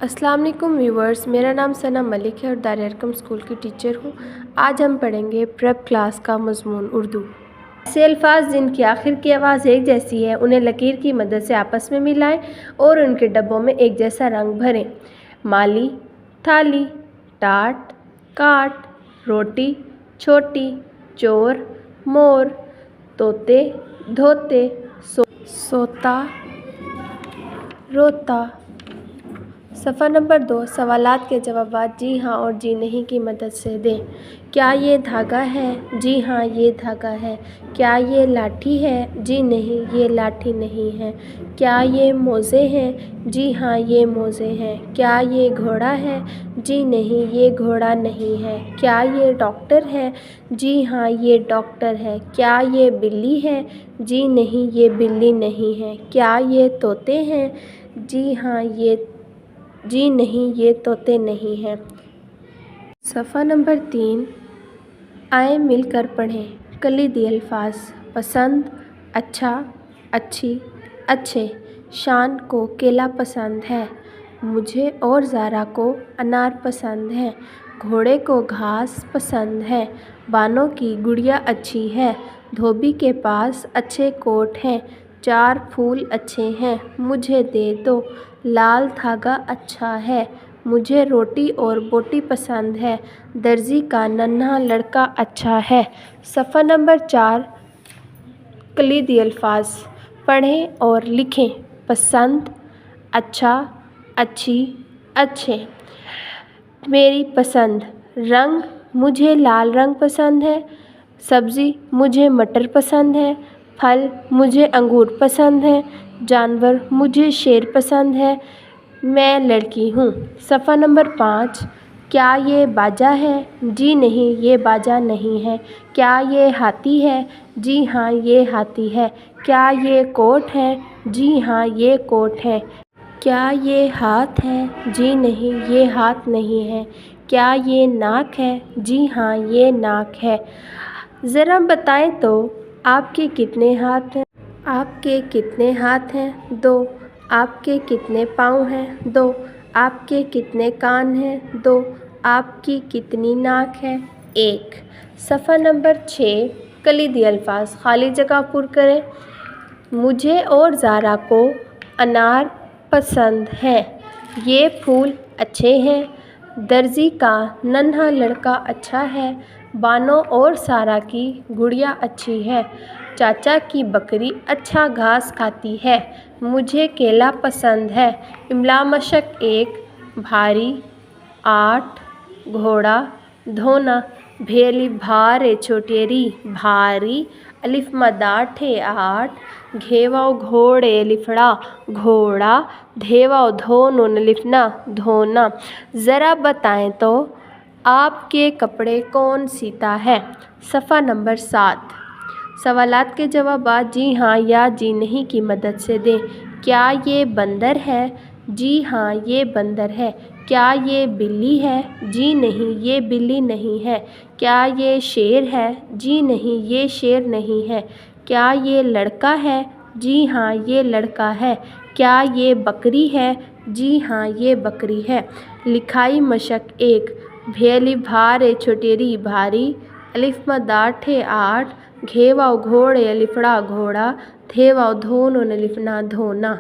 अस्सलाम वालेकुम व्यूवर्स, मेरा नाम सना मलिक है और दार-ए-अरकम स्कूल की टीचर हूँ। आज हम पढ़ेंगे प्रेप क्लास का मज़मून उर्दू। ऐसे अल्फाज जिनकी आखिर की आवाज़ एक जैसी है उन्हें लकीर की मदद से आपस में मिलाएं और उनके डब्बों में एक जैसा रंग भरें। माली, थाली, टाट, काट, रोटी, छोटी, चोर, मोर, तोते, धोते, सोता, रोता। सफ़ा नंबर 2 सवालात के जवाबात जी हाँ और जी नहीं की मदद से दें। क्या ये धागा है? जी हाँ ये धागा है। क्या ये लाठी है? जी नहीं ये लाठी नहीं है। क्या ये मोज़े हैं? जी हाँ ये मोज़े हैं। क्या ये घोड़ा है? जी नहीं ये घोड़ा नहीं है। क्या ये डॉक्टर है? जी हाँ ये डॉक्टर है। क्या ये बिल्ली है? जी नहीं ये बिल्ली नहीं है। क्या ये तोते हैं? जी नहीं ये तोते नहीं हैं। सफ़ा नंबर 3 आए मिलकर पढ़ें। कलीदी अल्फाज पसंद, अच्छा, अच्छी, अच्छे। शान को केला पसंद है। मुझे और ज़ारा को अनार पसंद है। घोड़े को घास पसंद है। बानों की गुड़िया अच्छी है। धोबी के पास अच्छे कोट हैं। 4 फूल अच्छे हैं। मुझे दे दो। लाल धागा अच्छा है। मुझे रोटी और बोटी पसंद है। दर्जी का नन्हा लड़का अच्छा है। सफ़ा नंबर 4 कलीदी अल्फाज पढ़ें और लिखें। पसंद, अच्छा, अच्छी, अच्छे। मेरी पसंद रंग, मुझे लाल रंग पसंद है। सब्ज़ी, मुझे मटर पसंद है। फल, मुझे अंगूर पसंद है। जानवर, मुझे शेर पसंद है। मैं लड़की हूँ। सफ़ा नंबर 5 क्या ये बाजा है? जी नहीं ये बाजा नहीं है। क्या ये हाथी है? जी हाँ ये हाथी है। क्या ये कोट है? जी हाँ ये कोट है। क्या ये हाथ है? जी नहीं ये हाथ नहीं है। क्या ये नाक है? जी हाँ ये नाक है। ज़रा बताएं तो आपके कितने हाथ हैं? आपके कितने हाथ हैं? 2। आपके कितने पाँव हैं? 2। आपके कितने कान हैं? 2। आपकी कितनी नाक है? 1। सफ़ा नंबर 6 कलीदी अल्फाज खाली जगह पुर करें। मुझे और ज़ारा को अनार पसंद है। ये फूल अच्छे हैं। दर्जी का नन्हा लड़का अच्छा है। बानो और सारा की गुड़िया अच्छी है। चाचा की बकरी अच्छा घास खाती है। मुझे केला पसंद है। इमला मशक 1 भारी, 8 घोड़ा, धोना। भेली भारे छोटेरी भारी, अलिफ मदाठे 8 घेवाव घोड़े लिफड़ा घोड़ा, धेवाव धोनो लिफना धोना। ज़रा बताएं तो आपके कपड़े कौन सीता है? सफ़ा नंबर 7 सवालात के जवाबात जी हाँ या जी नहीं की मदद से दें। क्या ये बंदर है? जी हाँ ये बंदर है। क्या ये बिल्ली है? जी नहीं ये बिल्ली नहीं है। क्या ये शेर है? जी नहीं ये शेर नहीं है। क्या ये लड़का है? जी हाँ ये लड़का है। क्या ये बकरी है? जी हाँ ये बकरी है। लिखाई मशक 1 भेली भारे छोटेरी भारी, अलिफ मदाठे 8 घेवाव घोड़े लिफड़ा घोड़ा, धेवाव धोनो लिफना धोना।